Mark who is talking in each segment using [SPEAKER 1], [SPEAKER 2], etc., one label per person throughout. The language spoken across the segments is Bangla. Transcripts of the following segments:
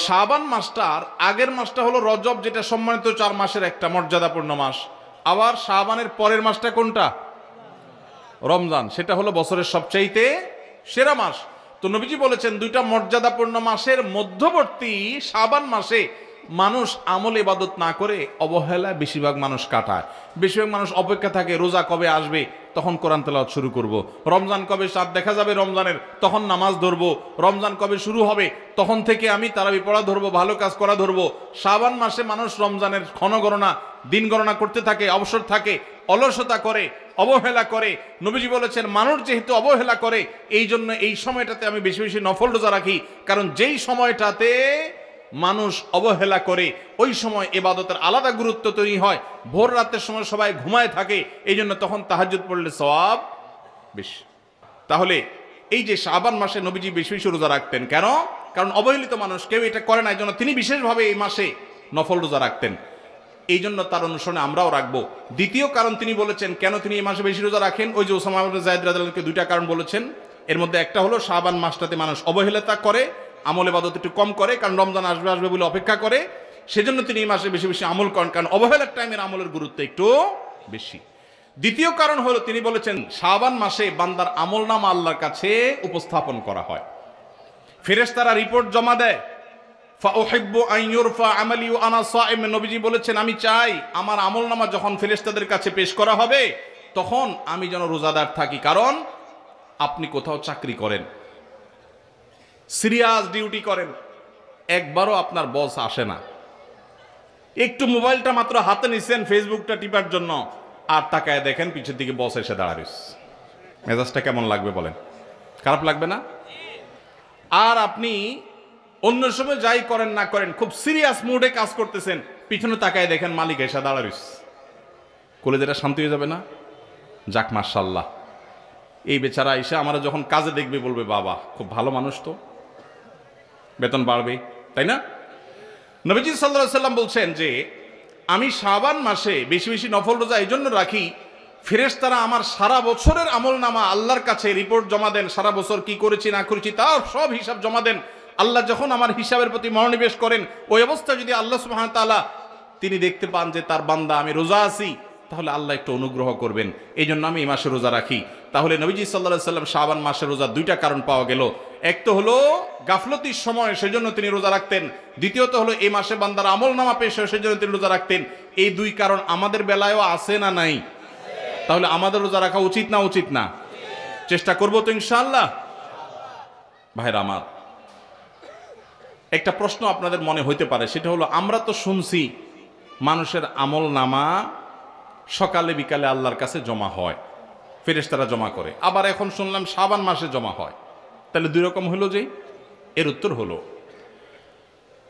[SPEAKER 1] শাবান মাসটার আগের মাসটা হলো রজব, যেটা সম্মানিত 4 মাসের একটা মর্যাদাপূর্ণ মাস। আবার শাবানের পরের মাসটা কোনটা? রমজান, সেটা হলো বছরের সবচাইতে সেরা মাস। তো নবীজি বলেছেন দুইটা মর্যাদাপূর্ণ মাসের মধ্যবর্তী শাবান মাসে মানুষ আমল ইবাদত না করে অবহেলা বেশিরভাগ মানুষ কাটায়। বেশিরভাগ মানুষ অপেক্ষা থাকে রোজা কবে আসবে, তখন কোরআন তেলাওয়াত শুরু করব। রমজান কবে চাঁদ দেখা যাবে রমজানের, তখন নামাজ ধরবো। রমজান কবে শুরু হবে, তখন থেকে আমি তারাবি পড়া ধরবো, ভালো কাজ করা ধরবো। শাবান মাসে মানুষ রমজানের ক্ষণগণনা, দিন গণনা করতে থাকে, অবসর থাকে, অলসতা করে, অবহেলা করে। নবীজি বলেছেন মানুষ যেহেতু অবহেলা করে, এই জন্য এই সময়টাতে আমি বেশি বেশি নফল রোজা রাখি। কারণ যেই সময়টাতে মানুষ অবহেলা করে ওই সময় ইবাদতের আলাদা গুরুত্ব তৈরি হয়। ভোর রাতের সময় সবাই ঘুমায় থাকে, এই জন্য তখন তাহাজ্জুদ পড়লে সওয়াব বেশি। তাহলে এই যে শাবান মাসে নবীজি বেশি বেশি রোজা রাখতেন কেন? কারণ অবহেলিত মানুষ কেউ এটা করে না, এই জন্য তিনি বিশেষভাবে এই মাসে নফল রোজা রাখতেন। এই জন্য তার অনুসরণে আমরাও রাখবো। দ্বিতীয় কারণ তিনি বলেছেন কেন তিনি এই মাসে বেশি রোজা রাখেন, ওই যে ওসামা ইবনে যায়েদ রাদিয়াল্লাহু আনহু দুইটা কারণ বলেছেন। এর মধ্যে একটা হলো শাবান মাসটাতে মানুষ অবহেলিতা করে, আমল ইবাদত একটু কম করে, কারণ রমজান আসবে আসবে বলে অপেক্ষা করে, সেজন্য তিনি এই মাসে বেশি বেশি আমল করেন, কারণ অবহেলার টাইমের আমলের গুরুত্ব একটু বেশি। দ্বিতীয় কারণ হলো তিনি বলেছেন শাবান মাসে বান্দার আমলনামা আল্লাহর কাছে উপস্থাপন করা হয়, ফেরেশতারা রিপোর্ট জমা দেয়। ফাউহিব্বু আন ইউরফা আমালি ওয়া আনা সাইম, নবীজি বলেছেন আমি চাই আমার আমলনামা যখন ফেরেশতাদের কাছে পেশ করা হবে তখন আমি যেন রোজাদার থাকি। কারণ আপনি কোথাও চাকরি করেন, সিরিয়াস ডিউটি করেন, একবারও আপনার বস আসে না, একটু মোবাইলটা মাত্র হাতে নিছেন ফেসবুকটা টিপার জন্য, আর তাকায় দেখেন পিছের দিকে বস এসে দাঁড়াইস, মেজাজটা কেমন লাগবে বলেন? খারাপ লাগবে না? আর আপনি অন্য সময় যাই করেন না করেন খুব সিরিয়াস মুডে কাজ করতেছেন, পিছনে তাকায় দেখেন মালিক এসে দাঁড়াইস, কলেজেটা শান্তি হয়ে যাবে না? যাক মাশাআল্লাহ, এই বেচারা এসে আমরা যখন কাজে দেখবে বলবে বাবা খুব ভালো মানুষ, তো বেতন বাড়বে, তাই না? নবীজি সাল্লাল্লাহু আলাইহি সাল্লাম বলছেন যে আমি শাবান মাসে বেশি বেশি নফল রোজা এই জন্য রাখি, ফেরেশতারা আমার সারা বছরের আমলনামা আল্লাহর কাছে রিপোর্ট জমা দেন, সারা বছর কি করেছি না করেছি তার সব হিসাব জমা দেন। আল্লাহ যখন আমার হিসাবের প্রতি মনোনিবেশ করেন, ওই অবস্থায় যদি আল্লাহ সুবহানাহু ওয়া তাআলা তিনি দেখতে পান যে তার বান্দা আমি রোজা আছি, তাহলে আল্লাহ একটু অনুগ্রহ করবেন। এই জন্য আমি এই মাসে রোজা রাখি। তাহলে নবীজি সাল্লাল্লাহু আলাইহি সাল্লাম শাবান মাসের রোজা দুইটা কারণ পাওয়া গেল। এক তো হলো গাফলতির সময় সেজন্য তিনি রোজা রাখতেন, দ্বিতীয়ত হলো এই মাসে বান্দার আমলনামা পেশ হয় সেজন্য তিনি রোজা রাখতেন। এই দুই কারণ আমাদের বেলায়ও আছে না নাই? তাহলে আমাদের রোজা রাখা উচিত না উচিত না? চেষ্টা করবো তো ইনশাআল্লাহ। ভাইরা আমার, একটা প্রশ্ন আপনাদের মনে হইতে পারে, সেটা হলো আমরা তো শুনছি মানুষের আমলনামা সকালে বিকালে আল্লাহর কাছে জমা হয়, ফেরেশতারা জমা করে, আবার এখন শুনলাম শাবান মাসে জমা হয়, তাহলে দুই রকম হলো যে? এর উত্তর হলো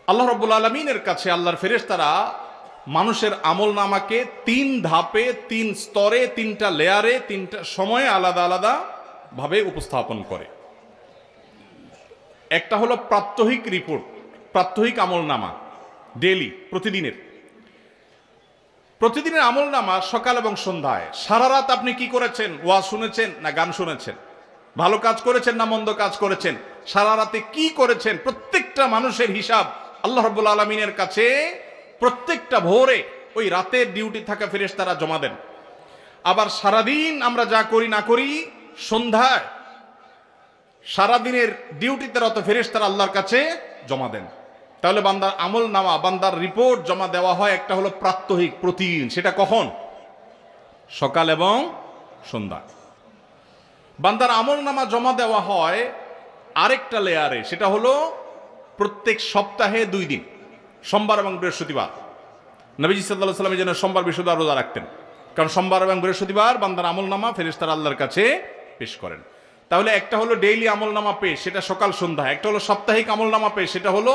[SPEAKER 1] আল্লাহ রাব্বুল আলামিনের কাছে আল্লাহর ফেরেশতারা মানুষের আমলনামাকে 3 ধাপে, 3 স্তরে, 3টা লেয়ারে, 3টা সময়ে আলাদা আলাদা ভাবে উপস্থাপন করে। একটা হলো প্রাত্যহিক রিপোর্ট, প্রাত্যহিক আমলনামা, ডেইলি, প্রতিদিনের আমলনামা সকাল এবং সন্ধ্যায়। সারা রাত আপনি কি করেছেন? ওয়াজ শুনেছেন না গান শুনেছেন? ভালো কাজ করেছেন না মন্দ কাজ করেছেন? সারা রাতে কি করেছেন? প্রত্যেকটা মানুষের হিসাব আল্লাহ রাব্বুল আলামিনের কাছে প্রত্যেকটা ভোরে ওই রাতের ডিউটি থাকা ফেরেশতারা জমা দেন। আবার সারাদিন আমরা যা করি না করি সন্ধ্যায় সারাদিনের ডিউটিতে রত ফেরেশতারা আল্লাহর কাছে জমা দেন। তাহলে বান্দার আমলনামা, বান্দার রিপোর্ট জমা দেওয়া হয় একটা হলো প্রাত্যহিক, প্রতিদিন। সেটা কখন? সকাল এবং সন্ধ্যা। বান্দার আমলনামা জমা দেওয়া হয় আরেকটা লেয়ারে, সেটা হলো প্রত্যেক সপ্তাহে 2 দিন, সোমবার এবং বৃহস্পতিবার। নবীজি সাল্লাল্লাহু আলাইহি ওয়াসাল্লাম যেন সোমবার বৃহস্পতিবার রোজা রাখতেন, কারণ সোমবার এবং বৃহস্পতিবার বান্দার আমলনামা ফেরেশতারা আল্লাহর কাছে পেশ করেন। তাহলে একটা হলো ডেইলি আমলনামা পেশ, সেটা সকাল সন্ধ্যা। একটা হলো সাপ্তাহিক আমলনামা পেশ, সেটা হলো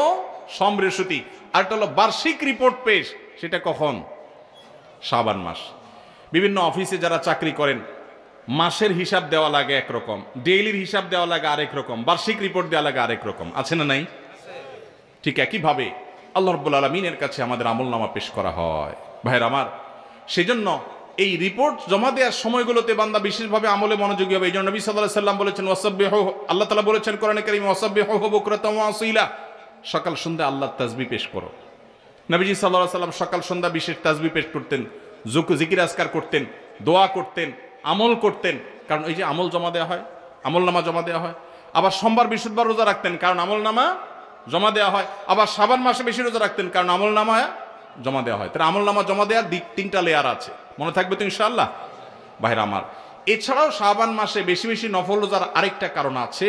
[SPEAKER 1] সোম বৃহস্পতি। আর একটা হলো বার্ষিক রিপোর্ট পেশ, সেটা কখন? শাবান মাস। বিভিন্ন অফিসে যারা চাকরি করেন মাসের হিসাব দেওয়া লাগে একরকম, ডেইলির হিসাব দেওয়া লাগে আরেক রকম, বার্ষিক রিপোর্ট দেওয়া লাগে আরেক রকম, আছে না নাই? ঠিক একইভাবে আল্লাহ রাব্বুল আলামিনের কাছে আমাদের আমলনামা পেশ করা হয়। ভাইরা আমার, সেজন্য এই রিপোর্ট জমা দেওয়ার সময়গুলোতে বান্দা বিশেষভাবে আমলে মনোযোগী হবে। এই জন্য নবী সাল্লাল্লাহু আলাইহি ওয়াসাল্লাম বলেছেন ওয়াসাব্বিহু, আল্লাহ তাআলা বলেছেন কোরআনে কারীমে ওয়াসাব্বিহু বুকরাতাও ওয়া আসীলা, সকাল সন্ধ্যা আল্লাহর তাসবিহ পেশ করো। নবীজি সাল্লাল্লাহু আলাইহি সাল্লাম সকাল সন্ধ্যা বিশেষ তাসবিহ পেশ করতেন, জিকির আজকার করতেন, দোয়া করতেন, আমল করতেন, কারণ এই যে আমল জমা দেওয়া হয়, আমল নামা জমা দেওয়া হয়। আবার সোমবার বৃহস্পতিবার রোজা রাখতেন, কারণ আমল নামা জমা দেওয়া হয়। আবার শাবান মাসে বেশি রোজা রাখতেন, কারণ আমল নামা জমা দেওয়া হয়। তাহলে আমল নামা জমা দেওয়ার তিনটা লেয়ার আছে, মনে থাকবে তো ইনশাআল্লাহ ভাইরা আমার। এছাড়াও শাবান মাসে বেশি বেশি নফল রোজার আরেকটা কারণ আছে,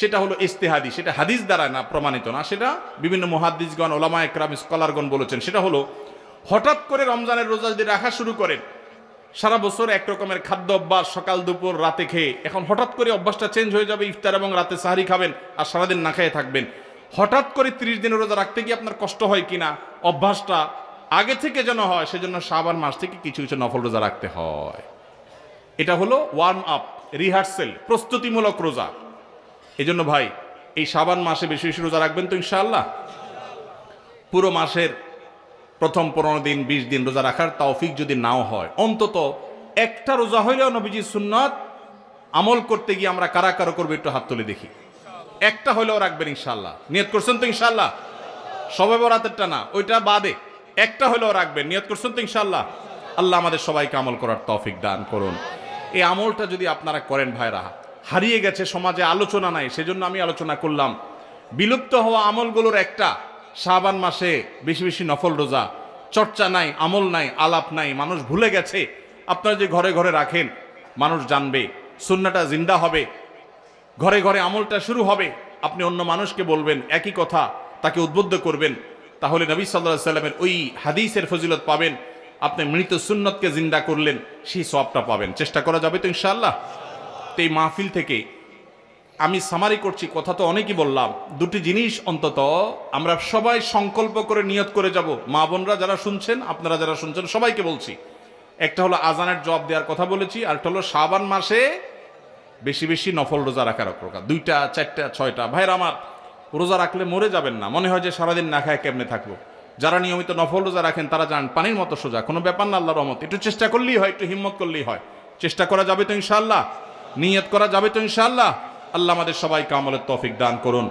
[SPEAKER 1] সেটা হলো ইস্তেহাদি, সেটা হাদিস দ্বারা না প্রমাণিত না, সেটা বিভিন্ন মুহাদ্দিসগণ, ওলামা একরাম, স্কলারগণ বলেছেন। সেটা হলো হঠাৎ করে রমজানের রোজা যদি রাখা শুরু করেন, সারা বছর এক রকমের খাদ্য অভ্যাস, সকাল দুপুর রাতে খেয়ে, এখন হঠাৎ করে অভ্যাসটা চেঞ্জ হয়ে যাবে, ইফতার এবং রাতে সাহারি খাবেন আর সারাদিন না খেয়ে থাকবেন। হঠাৎ করে 30 দিনের রোজা রাখতে গিয়ে আপনার কষ্ট হয় কিনা, অভ্যাসটা আগে থেকে যেন হয়, সেজন্য শাবান মাস থেকে কিছু কিছু নফল রোজা রাখতে হয়। এটা হলো ওয়ার্ম আপ, রিহার্সেল, প্রস্তুতিমূলক রোজা। এই জন্য ভাই এই শাবান মাসে বেশি বেশি রোজা রাখবেন তো ইনশাআল্লাহ। পুরো মাসের প্রথম 15 দিন 20 দিন রোজা রাখার তৌফিক যদি নাও হয়, অন্তত একটা রোজা হইলেও নবীজির সুন্নাত আমল করতে গিয়ে আমরা কারা কারা করবো একটু হাত তুলে দেখি। একটা হইলেও রাখবেন ইনশাআল্লাহ, নিয়ত করছেন তো ইনশাআল্লাহ। সবে বরাতেরটা না, ওইটা বাদে একটা হইলেও রাখবেন, নিয়ত করছেন তো ইনশাআল্লাহ। আল্লাহ আমাদের সবাইকে আমল করার তৌফিক দান করুন। এই আমলটা যদি আপনারা করেন ভাইরা, হারিয়ে গেছে সমাজে, আলোচনা নাই, সেজন্য আমি আলোচনা করলাম। বিলুপ্ত হওয়া আমলগুলোর একটা শাবান মাসে বেশি বেশি নফল রোজা। চর্চা নাই, আমল নাই, আলাপ নাই, মানুষ ভুলে গেছে। আপনারা যে ঘরে ঘরে রাখেন, মানুষ জানবে, সুন্নাহটা জিন্দা হবে, ঘরে ঘরে আমলটা শুরু হবে। আপনি অন্য মানুষকে বলবেন একই কথা, তাকে উদ্বুদ্ধ করবেন, তাহলে নবী সাল্লাল্লাহু আলাইহি সাল্লামের ওই হাদিসের ফজিলত পাবেন। আপনি মৃত সুন্নতকে জিন্দা করলেন, সেই সওয়াবটা পাবেন। চেষ্টা করা যাবে তো ইনশাআল্লাহ। তো এই মাহফিল থেকে আমি সামারি করছি, কথা তো অনেকই বললাম। দুটি জিনিস অন্তত আমরা সবাই সংকল্প করে নিয়ত করে যাব। মা বোনরা যারা শুনছেন, আপনারা যারা শুনছেন, সবাইকে বলছি, একটা হলো আজানের জবাব দেওয়ার কথা বলেছি, আর একটা হলো শাবান মাসে বেশি বেশি নফল রোজা রাখার প্রকার। 2টা 4টা 6টা ভাইরা আমার, রোজা রাখলে মরে যাবেন না। মনে হয় যে সারাদিন না খায় কেমনে থাকবো। যারা নিয়মিত নফল রোজা রাখেন তারা জানেন পানির মতো সোজা, কোনো ব্যাপার না, আল্লাহর রহমত। একটু চেষ্টা করলেই হয়, একটু হিম্মত করলেই হয়। চেষ্টা করা যাবে তো ইনশাআল্লাহ, নিয়ত করা যাবে তো ইনশাআল্লাহ। আল্লাহ আমাদের সবাইকে আমলের তৌফিক দান করুন।